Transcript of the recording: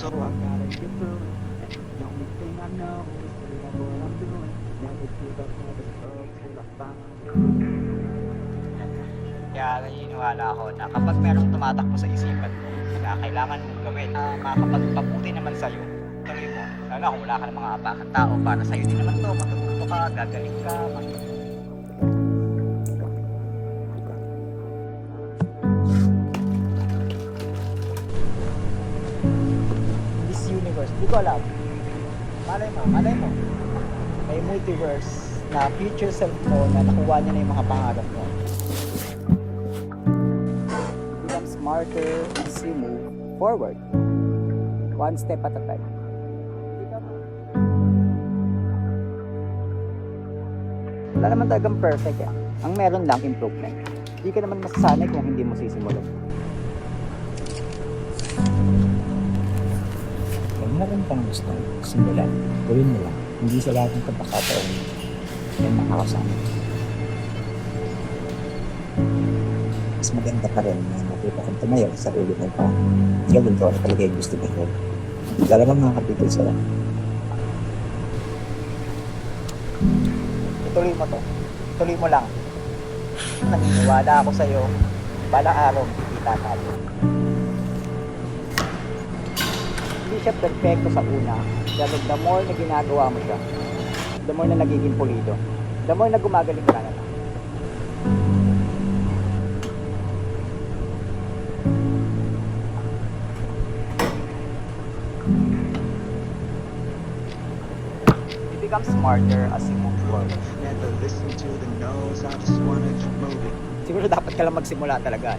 So I gotta get through it. The only thing I know is to love what I'm doing. Never give up, never stop till I find it. Kaya naniniwala ako na kapag merong tumatakbo sa isipan mo na kailangan mong gawin na makakapagpabuti naman sa'yo, tuloy mo. Lalo kung wala ka ng mga apakang tao, para sa'yo din naman to, matututo ka, gagaling ka, This universe, di ko alam. Malay mo. May multiverse na future self mo na nakuha niya na yung mga pangarap mo. Become smarter as you move forward. One step at a time. Wala naman talagang perfect yan. Ang meron lang improvement. Hindi ka naman masasanay kung hindi mo sisimulan. Kung meron kang gusto simulan, gawin mo lang. Hindi sa lahat ng pagkakataon yan makakasama. Mas maganda pa rin na nakita kong tumayo sa sarili mo pa. Gawin ko ano talaga yung gusto ko. Talagang makakapigil sila. Ituloy mo to. Ituloy mo lang. Naniniwala ako sa'yo. Balang araw, kita natin. Hindi siya perfecto sa una. Pero the more na ginagawa mo siya, the more na nagiging pulido. The more na gumagaling ka na lang. You become smarter as you move forward. Never listen to the no's, I just wanna keep moving. Siguro dapat ka lang magsimula talaga.